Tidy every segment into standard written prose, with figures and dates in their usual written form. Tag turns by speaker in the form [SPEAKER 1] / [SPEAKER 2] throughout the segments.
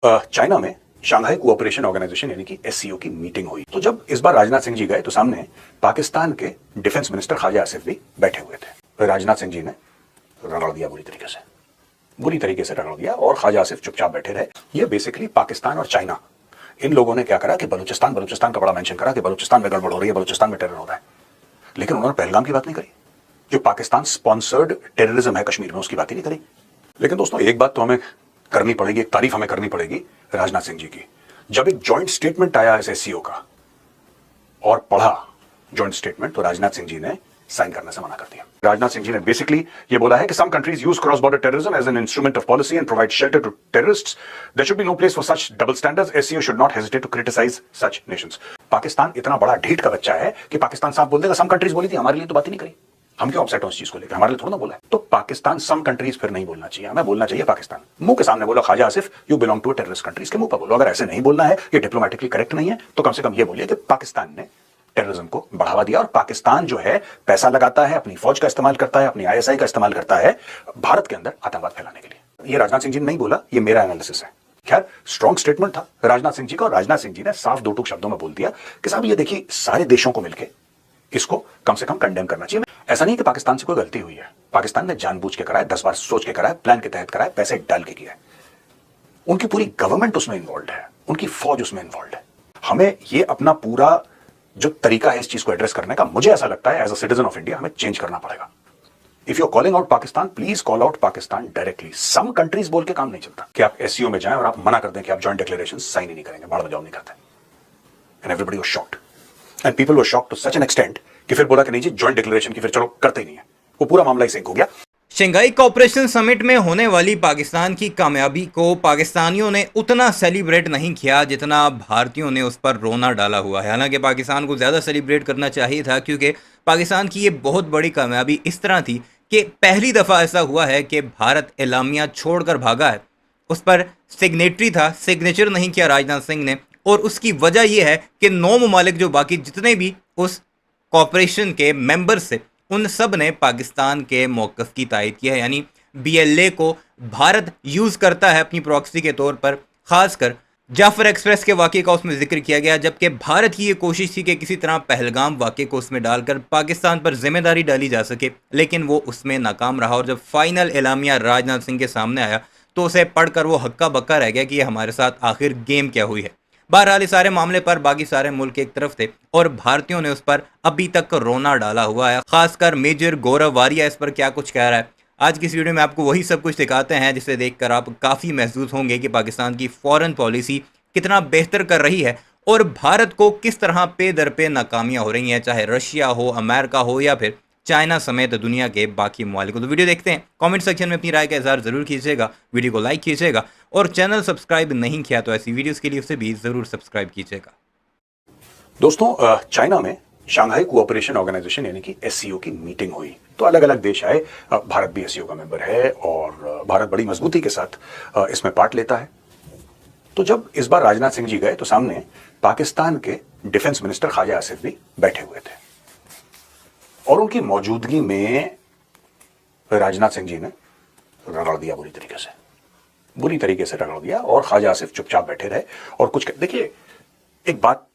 [SPEAKER 1] China में Shanghai cooperation organisation यानी कि एससीओ की मीटिंग हुई। तो जब इस बार राजनाथ सिंह जी गए तो सामने पाकिस्तान के डिफेंस मिनिस्टर ख्वाजा आसिफ भी बैठे हुए थे। राजनाथ सिंह जी ने रगड़ दिया बुरी तरीके से रगड़ दिया और ख्वाजा आसिफ चुपचाप बैठे रहे। ये बेसिकली पाकिस्तान और चाइना, इन लोगों ने क्या करा कि बलूचिस्तान का बड़ा मेंशन करा कि बलूचिस्तान में गड़बड़ हो रही है, बलूचिस्तान में टेरर हो रहा है, लेकिन उन्होंने पहलगाम की बात नहीं करी। जो पाकिस्तान स्पॉन्सर्ड टेररिज्म है कश्मीर में, उसकी बात ही नहीं करी। लेकिन दोस्तों एक बात तो हमें करनी पड़ेगी, एक तारीफ हमें करनी पड़ेगी राजनाथ सिंह जी की। जब एक जॉइंट स्टेटमेंट आया एससीओ का और पढ़ा जॉइंट स्टेटमेंट, तो राजनाथ सिंह जी ने साइन करने से मना कर दिया। राजनाथ सिंह जी ने बेसिकली ये बोला है कि some countries use cross border terrorism as an instrument of policy and provide shelter to terrorists. There should be no place for such double standards. SCO should not hesitate to criticise such nations. Pakistan इतना बड़ा ढीठ का बच्चा है कि पाकिस्तान साफ बोल देगा सम कंट्रीज बोली थी, हमारे लिए तो बात ही नहीं करी। हम क्यों अपसेट हो इस चीज को लेकर, हमारे लिए थोड़ा ना बोला है। तो पाकिस्तान सम कंट्रीज फिर नहीं बोलना चाहिए, हमें बोलना चाहिए पाकिस्तान। मुंह के सामने बोलो Khawaja Asif you belong to terrorist countries, के मुंह पर बोलो। अगर ऐसे नहीं बोलना है, ये डिप्लोमेटिकली करेक्ट नहीं है, तो कम से कम ये बोलिए कि पाकिस्तान ने टेररिज्म को बढ़ावा दिया और पाकिस्तान जो है पैसा लगाता है, अपनी फौज का इस्तेमाल करता है, अपनी आईएसआई का इस्तेमाल करता है भारत के अंदर आतंकवाद फैलाने के लिए। ये राजनाथ सिंह जी ने नहीं बोला, ये मेरा एनालिसिस है। खैर स्ट्रॉन्ग स्टेटमेंट था राजनाथ सिंह जी का, और राजनाथ सिंह जी ने साफ दो टूक शब्दों में बोल दिया कि साहब ये देखिए सारे देशों को मिलकर इसको कम से कम कंडेम करना चाहिए। ऐसा नहीं कि पाकिस्तान से कोई गलती हुई है, पाकिस्तान ने जानबूझ के करा है, 10 बार सोच के करा है, प्लान के तहत करा है, पैसे डाल के किया है। उनकी पूरी गवर्नमेंट उसमें इन्वॉल्व है, उनकी फौज उसमें इन्वॉल्व है। हमें ये अपना पूरा जो तरीका है इस चीज को एड्रेस करने का, मुझे ऐसा लगता है as a citizen of India हमें चेंज करना पड़ेगा। If you are calling out Pakistan, please call out Pakistan directly. Some countries बोल के काम नहीं चलता कि आप एससीओ में जाएं और आप मना कर दें कि आप जॉइंट डिक्लेरेशन साइन ही नहीं करेंगे, बाढ़ बजाओ नहीं करते। And everybody was shocked and people were shocked to such an extent कि फिर बोला कि नहीं जी जॉइंट डिक्लेरेशन की फिर चलो करते ही नहीं है। वो पूरा मामला ही सिंक हो गया।
[SPEAKER 2] शंघाई कोऑपरेशन समिट में होने वाली पाकिस्तान की कामयाबी को पाकिस्तानियों ने उतना सेलिब्रेट नहीं किया जितना भारतीयों ने उस पर रोना डाला हुआ है। हालांकि पाकिस्तान को ज़्यादा सेलिब्रेट करना चाहिए था, क्योंकि पाकिस्तान की ये बहुत बड़ी कामयाबी इस तरह थी कि पहली दफ़ा ऐसा हुआ है कि भारत एलामिया छोड़कर भागा है। उस पर सिग्नेटरी था, सिग्नेचर नहीं किया राजनाथ सिंह ने, और उसकी वजह यह है कि 9 ममालिक जो बाकी जितने भी उस कॉपरेशन के मेंबर्स थे, उन सब ने पाकिस्तान के मौक़िफ़ की तायद की है। यानी बीएलए को भारत यूज़ करता है अपनी प्रॉक्सी के तौर पर। ख़ासकर जाफर एक्सप्रेस के वाक़े का उसमें जिक्र किया गया, जबकि भारत की ये कोशिश थी कि किसी तरह पहलगाम वाक़े को उसमें डालकर पाकिस्तान पर जिम्मेदारी डाली जा सके, लेकिन वो उसमें नाकाम रहा। और जब फाइनल एलामिया राजनाथ सिंह के सामने आया तो उसे पढ़कर वो हक्का बक्का रह गया कि ये हमारे साथ आखिर गेम क्या हुई है। बहरहाल इस सारे मामले पर बाकी सारे मुल्क एक तरफ थे और भारतीयों ने उस पर अभी तक रोना डाला हुआ है। खासकर मेजर गौरव वारिया इस पर क्या कुछ कह रहा है। आज की इस वीडियो में आपको वही सब कुछ दिखाते हैं जिसे देखकर आप काफ़ी महसूस होंगे कि पाकिस्तान की फॉरेन पॉलिसी कितना बेहतर कर रही है और भारत को किस तरह पे दर पे नाकामियाँ हो रही हैं, चाहे रशिया हो, अमेरिका हो या फिर चाइना समेत दुनिया के बाकी ममालिक को। तो वीडियो देखते हैं, कमेंट सेक्शन में अपनी राय का इज़हार ज़रूर कीजिएगा, वीडियो को लाइक कीजिएगा और चैनल सब्सक्राइब नहीं किया तो ऐसी वीडियोस के लिए उसे भी ज़रूर सब्सक्राइब कीजिएगा।
[SPEAKER 1] दोस्तों चाइना में शंघाई कोऑपरेशन ऑर्गेनाइजेशन यानी कि एससीओ की मीटिंग हुई, तो अलग अलग देश आए। भारत भी एससीओ का मेंबर है और भारत बड़ी मजबूती के साथ इसमें पार्ट लेता है। तो जब इस बार राजनाथ सिंह जी गए तो सामने पाकिस्तान के डिफेंस मिनिस्टर ख्वाजा आसिफ भी बैठे हुए थे और उनकी मौजूदगी में राजनाथ सिंह जी ने रगड़ दिया बुरी तरीके से रगड़ दिया और ख्वाजा आसिफ चुपचाप बैठे रहे और कुछ देखिए, एक बात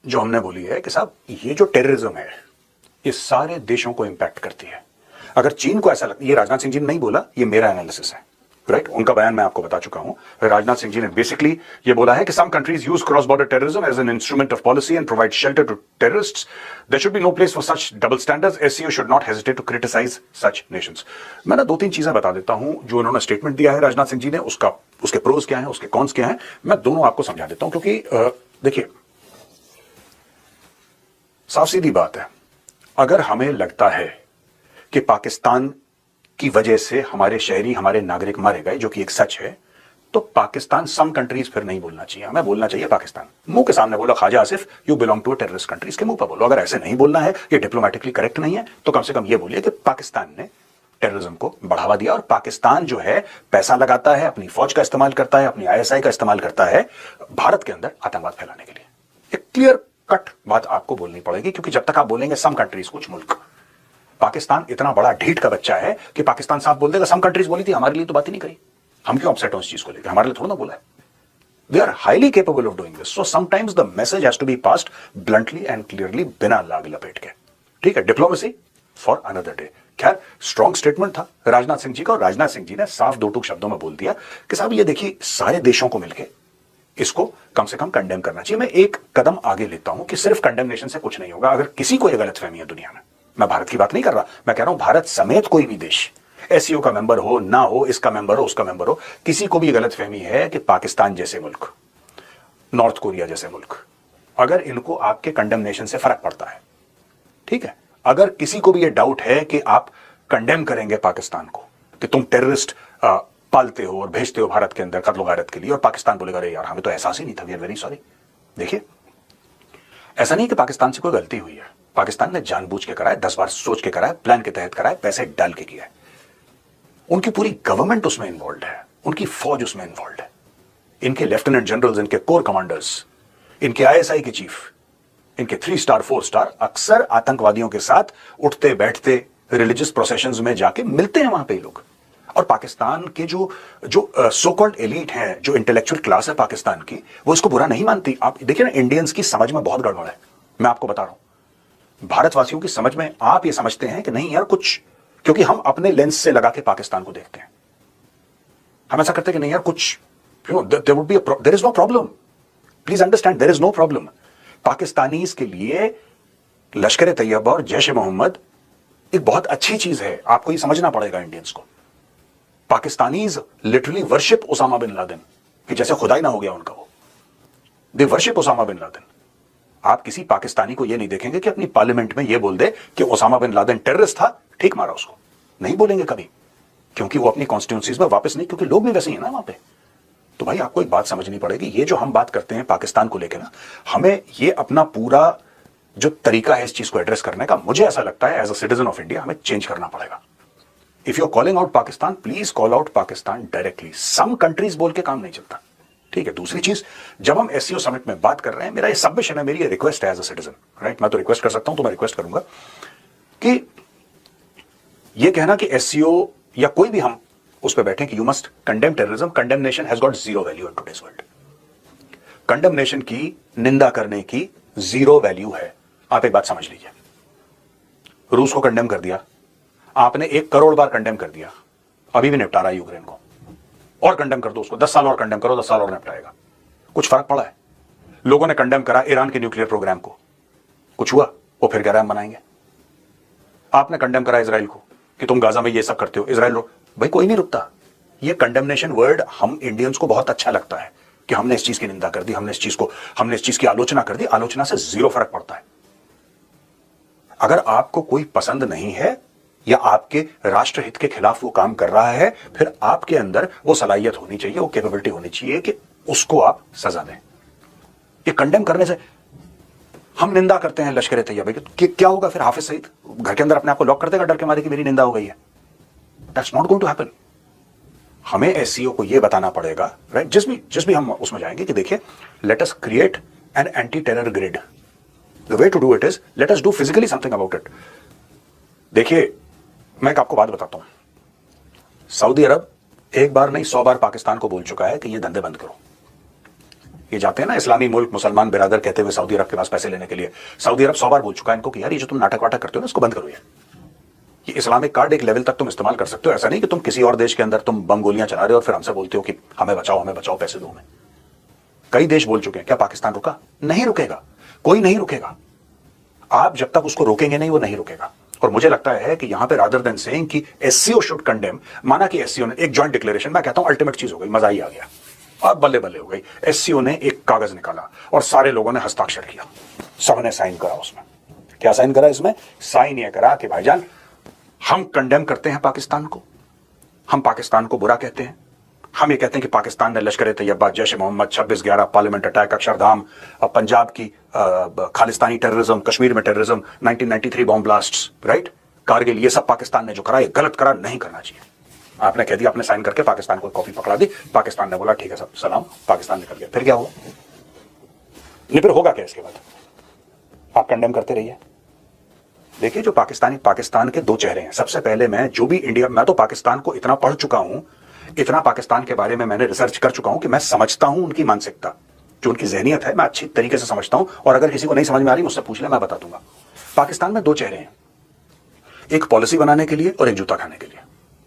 [SPEAKER 1] जो हमने बोली है कि साहब ये जो टेररिज्म है ये सारे देशों को इंपैक्ट करती है। अगर चीन को ऐसा लगता, ये राजनाथ सिंह जी ने नहीं बोला, ये मेरा एनालिसिस है, राइट। उनका बयान मैं आपको बता चुका हूं। राजनाथ सिंह जी ने बेसिकली ये बोला है कि some countries use cross border terrorism as an instrument of policy and provide shelter to terrorists. There should be no place for such double standards. SCO should not hesitate to criticise such nations. मैं ना 2-3 चीजें बता देता हूं जो उन्होंने statement दिया है राजनाथ सिंह जी ने, उसके प्रोज क्या है, उसके कॉन्स क्या है, मैं दोनों आपको समझा देता हूं। क्योंकि देखिए साफ सीधी बात है, अगर हमें लगता है कि पाकिस्तान की वजह से हमारे शहरी, हमारे नागरिक मारे गए, जो कि एक सच है, तो पाकिस्तान सम कंट्रीज फिर नहीं बोलना चाहिए, हमें बोलना चाहिए पाकिस्तान। मुंह के सामने बोलो Khawaja Asif you belong to terrorist countries, के मुंह पर बोलो। अगर ऐसे नहीं बोलना है, ये डिप्लोमेटिकली करेक्ट नहीं है, तो कम से कम ये बोलिए कि पाकिस्तान ने टेररिज्म को बढ़ावा दिया और पाकिस्तान जो है पैसा लगाता है, अपनी फौज का इस्तेमाल करता है, अपनी आईएसआई का इस्तेमाल करता है भारत के अंदर आतंकवाद फैलाने के लिए। एक क्लियर कट बात आपको बोलनी पड़ेगी, क्योंकि जब तक आप बोलेंगे सम कंट्रीज, कुछ मुल्क, पाकिस्तान इतना बड़ा ढीठ का बच्चा है कि पाकिस्तान साफ बोल देगा सम कंट्रीज बोली थी, हमारे लिए तो बात ही नहीं करी। हम क्यों अपसेट हो इस चीज को लेकर, हमारे लिए थोड़ा ना बोला है। They are highly capable of doing this. So sometimes the message has to be passed bluntly and clearly, बिना लाग लपेट के. ठीक है, डिप्लोमेसी फॉर अनदर डे. खैर, स्ट्रॉन्ग स्टेटमेंट था राजनाथ सिंह जी का, और राजनाथ सिंह जी ने साफ दो टूक शब्दों में बोल दिया कि साहब ये देखिए, सारे देशों को मिलकर इसको कम से कम कंडेम करना चाहिए. मैं एक कदम आगे लेता हूं कि सिर्फ कंडेमनेशन से कुछ नहीं होगा. अगर किसी को यह गलतफहमी है दुनिया में, मैं भारत की बात नहीं कर रहा, मैं कह रहा हूं भारत समेत कोई भी देश, एससीओ का मेंबर हो ना हो, इसका मेंबर हो उसका मेंबर हो, किसी को भी गलतफहमी है कि पाकिस्तान जैसे मुल्क, नॉर्थ कोरिया जैसे मुल्क, अगर इनको आपके कंडेमनेशन से फर्क पड़ता है, ठीक है, अगर किसी को भी ये डाउट है कि आप कंडेम करेंगे पाकिस्तान को कि तुम टेररिस्ट पालते हो और भेजते हो भारत के अंदर कत्ल गारत के लिए, और पाकिस्तान बोलेगा अरे यार हमें तो एहसास ही नहीं था, वी आर वेरी सॉरी. देखिए, ऐसा नहीं कि पाकिस्तान से कोई गलती हुई है. पाकिस्तान ने जानबूझ के कराया, 10 बार सोच के कराया, प्लान के तहत कराया, पैसे डाल के किया है. उनकी पूरी गवर्नमेंट उसमें इन्वॉल्व है, उनकी फौज उसमें इन्वॉल्व है, इनके लेफ्टिनेंट जनरल्स, इनके कोर कमांडर्स, इनके आईएसआई के चीफ, इनके 3 स्टार 4 स्टार अक्सर आतंकवादियों के साथ उठते बैठते रिलीजियस प्रोसेशंस में जाके मिलते हैं वहां पे लोग. और पाकिस्तान के जो सो कॉल्ड एलीट है, जो इंटेलेक्चुअल क्लास है पाकिस्तान की, वो इसको बुरा नहीं मानती. आप देखिए ना, इंडियंस की समझ में बहुत गड़बड़ है. मैं आपको बता रहा हूं, भारतवासियों की समझ में आप ये समझते हैं कि नहीं यार कुछ, क्योंकि हम अपने लेंस से लगा के पाकिस्तान को देखते हैं, हम ऐसा करते हैं कि नहीं यार कुछ, there is no problem. Please understand, there is no problem. Pakistanis के लिए लश्कर ए तैयबा और जैश ए मोहम्मद एक बहुत अच्छी चीज है. आपको ये समझना पड़ेगा इंडियंस को. Pakistanis literally worship Osama bin Laden, कि जैसे खुदाई ना हो गया उनका, वो they worship Osama bin Laden. आप किसी पाकिस्तानी को ये नहीं देखेंगे कि अपनी पार्लियामेंट में ये बोल दे कि ओसामा बिन लादेन टेररिस्ट था, ठीक मारा उसको, नहीं बोलेंगे कभी, क्योंकि वो अपनी कॉन्स्टिट्यूंसीज में वापस नहीं, क्योंकि लोग भी वैसे ही है ना वहां पे. तो भाई आपको एक बात समझनी पड़ेगी, ये जो हम बात करते हैं पाकिस्तान को लेकर ना, हमें ये अपना पूरा जो तरीका है इस चीज को एड्रेस करने का, मुझे ऐसा लगता है as a citizen of India हमें चेंज करना पड़ेगा. If you are calling out Pakistan, please call out Pakistan directly. Some countries बोल के काम नहीं चलता, ठीक है. दूसरी चीज, जब हम एससीओ समिट में बात कर रहे हैं, मेरा ये सबमिशन है, मेरी ये रिक्वेस्ट है एज अ सिटीजन, राइट. मैं तो रिक्वेस्ट कर सकता हूं, तो मैं रिक्वेस्ट करूंगा कि ये कहना कि एससीओ या कोई भी हम उस पर बैठे कि you must condemn terrorism, condemnation has got zero value in today's world. Condemnation की, निंदा करने की जीरो वैल्यू है. आप एक बात समझ लीजिए, रूस को कंडेम कर दिया आपने, 1 करोड़ बार कंडेम कर दिया, अभी भी निपटा रहा है यूक्रेन को, और कंडेम कर दो उसको, 10 साल और कंडेम करो, 10 साल और निपटाएगा. कुछ फर्क पड़ा है? लोगों ने कंडेम करा ईरान के न्यूक्लियर प्रोग्राम को, कुछ हुआ? वो फिर कह रहे हैं हम बनाएंगे. आपने कंडेम करा इजराइल को कि तुम गाजा में ये सब करते हो, इजराइल भाई कोई नहीं रुकता. ये कंडेमनेशन वर्ड हम इंडियंस को बहुत अच्छा लगता है कि हमने इस चीज की निंदा कर दी, हमने इस चीज की आलोचना कर दी. आलोचना से जीरो फर्क पड़ता है. अगर आपको कोई पसंद नहीं है या आपके राष्ट्रहित के खिलाफ वो काम कर रहा है, फिर आपके अंदर वो सलाहियत होनी चाहिए, वो कैपेबिलिटी होनी चाहिए कि उसको आप सजा दें. ये कंडेम करने से, हम निंदा करते हैं लश्कर ए तैयबा की, क्या होगा फिर? हाफिज सईद घर के अंदर अपने आप को लॉक कर देगा डर के मारे कि मेरी निंदा हो गई है. That's not going to happen. हमें एससीओ को यह बताना पड़ेगा, राइट, जिस भी हम उसमें जाएंगे कि देखिए, let us create an anti terror grid. The way to do it is let us do physically something about it. देखिए, मैं एक आपको बात बताता हूं, सऊदी अरब एक बार नहीं 100 बार पाकिस्तान को बोल चुका है कि ये धंधे बंद करो. ये जाते हैं ना इस्लामी मुल्क, मुसलमान बिरादर कहते हुए सऊदी अरब के पास पैसे लेने के लिए, सऊदी अरब 100 बार बोल चुका है इनको कि यार ये जो तुम नाटक वाटक करते हो ना, इसको बंद करो. ये इस्लामिक कार्ड एक लेवल तक तुम इस्तेमाल कर सकते हो, ऐसा नहीं कि तुम किसी और देश के अंदर तुम बम गोलियां चला रहे हो और फिर हमसे बोलते हो कि हमें बचाओ, पैसे दो हमें. कई देश बोल चुके हैं. क्या पाकिस्तान रुका? नहीं रुकेगा, कोई नहीं रुकेगा. आप जब तक उसको रोकेंगे नहीं, वो नहीं रुकेगा. और मुझे लगता है कि यहां पे रादर देन सेइंग कि एससीओ शुड कंडेम, माना कि एससीओ ने एक जॉइंट डिक्लेरेशन, मैं कहता हूं अल्टीमेट चीज हो गई, मजा ही आ गया, अब बल्ले बल्ले हो गई. एससीओ ने एक कागज निकाला और सारे लोगों ने हस्ताक्षर किया, सबने साइन करा. उसमें क्या साइन करा? इसमें साइन ये करा कि भाईजान हम कंडेम करते हैं पाकिस्तान को, हम पाकिस्तान को बुरा कहते हैं, हम ये कहते हैं कि पाकिस्तान ने लश्कर ए तैयबा, जैश ए मोहम्मद, 26/11, पार्लियामेंट अटैक, अक्षरधाम, पंजाब की खालिस्तानी टेररिज्म, कश्मीर में terrorism, 1993 bomb blasts, right, Kargil, ये सब पाकिस्तान ने जो करा ये गलत करा, नहीं करना चाहिए. आपने कह दिया, आपने साइन करके पाकिस्तान को कॉपी पकड़ा दी, पाकिस्तान ने बोला ठीक है सब सलाम, पाकिस्तान निकल गया. फिर क्या होगा? नहीं, फिर होगा क्या इसके बाद? आप कंडेम करते रहिए. देखिए, जो पाकिस्तान के 2 चेहरे हैं. सबसे पहले मैं तो पाकिस्तान को इतना पढ़ चुका हूं इतना पाकिस्तान के बारे में मैंने रिसर्च कर चुका हूं कि मैं समझता हूं उनकी मानसिकता, जो उनकी जहनियत है मैं अच्छी तरीके से समझता हूं, और अगर किसी को नहीं समझ में आ रही मुझसे पूछ ले, मैं बता दूंगा। पाकिस्तान में दो चेहरे हैं, एक पॉलिसी बनाने के लिए और एक जूता खाने के लिए।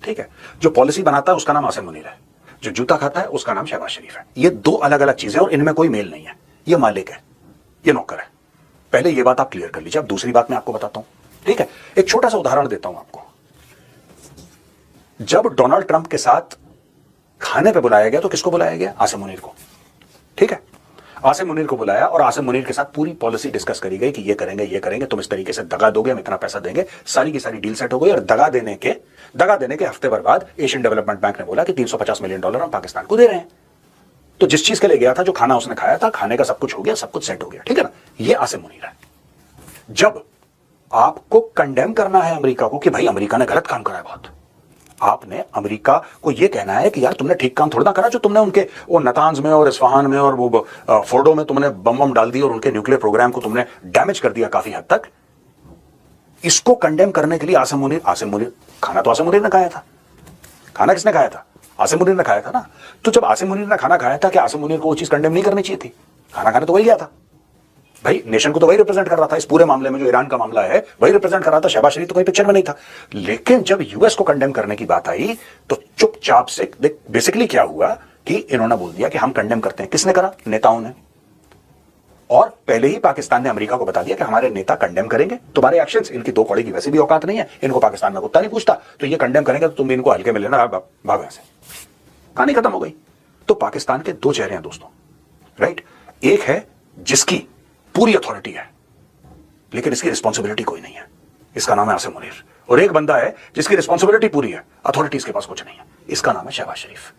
[SPEAKER 1] ठीक है, जो पॉलिसी बनाता है उसका नाम आसिम मुनीर है, जो जूता खाता है उसका नाम शहबाज शरीफ है। ये दो अलग अलग चीजें और इनमें कोई मेल नहीं है। ये मालिक है, ये नौकर है। पहले ये बात आप क्लियर कर लीजिए। अब दूसरी बात मैं आपको बताता हूं। ठीक है, एक छोटा सा उदाहरण देता हूं आपको। जब डोनाल्ड ट्रंप के साथ खाने पे बुलाया गया तो किसको बुलाया गया? आसिम मुनीर को। ठीक है, आसिम मुनीर को बुलाया और आसिम मुनीर के साथ पूरी पॉलिसी डिस्कस करी गई कि ये करेंगे, तुम इस तरीके से दगा दोगे, हम इतना पैसा देंगे, सारी की सारी डील सेट हो गई। और दगा देने के हफ्ते भर बाद एशियन डेवलपमेंट बैंक ने बोला कि $350 मिलियन हम पाकिस्तान को दे रहे हैं। तो जिस चीज के लिए गया था, जो खाना उसने खाया था, खाने का सब कुछ हो गया, सब कुछ सेट हो गया। ठीक है ना, ये आसिम मुनीर है। जब आपको कंडेम करना है अमेरिका को कि भाई अमेरिका ने गलत काम करा है बहुत, आपने अमेरिका को यह कहना है कि यार तुमने ठीक काम थोड़ा ना करा, जो तुमने उनके वो नतांज में और इस्फहान में और वो फोर्डो में तुमने बम डाल दिए और उनके न्यूक्लियर प्रोग्राम को तुमने डैमेज कर दिया काफी हद तक। इसको कंडेम करने के लिए आसिम मुनीर खाना तो आसिम मुनीर ने खाया था। खाना किसने खाया था? आसिम मुनीर ने खाया था ना। तो जब आसिम मुनीर ने खाना खाया था, क्या आसिम मुनीर को वो चीज कंडेम नहीं करनी चाहिए थी? खाना खाने तो वही गया था भाई, नेशन को तो वही रिप्रेजेंट कर रहा था। इस पूरे मामले में जो ईरान का मामला है वही रिप्रेजेंट कर रहा था। शहबाज शरीफ तो कोई पिक्चर में नहीं था। लेकिन जब यूएस को कंडेम करने की बात आई तो चुपचाप से बेसिकली क्या हुआ कि इन्होंने बोल दिया कि हम कंडेम करते हैं। किसने करा? नेताओं ने। और पहले ही पाकिस्तान ने अमेरिका को बता दिया कि हमारे नेता कंडेम करेंगे तुम्हारे एक्शंस। इनकी दो कौड़ी की वैसे भी औकात नहीं है, इनको पाकिस्तान में कुत्ता नहीं पूछता, तो ये कंडेम करेंगे तो तुम इनको हल्के में लेना, भाग यहां से। कहानी खत्म हो गई। तो पाकिस्तान के दो चेहरे हैं दोस्तों, राइट। एक है जिसकी पूरी अथॉरिटी है लेकिन इसकी रिस्पॉन्सिबिलिटी कोई नहीं है, इसका नाम है आसिम मुनीर। और एक बंदा है जिसकी रिस्पॉन्सिबिलिटी पूरी है, अथॉरिटी इसके पास कुछ नहीं है, इसका नाम है शहबाज शरीफ।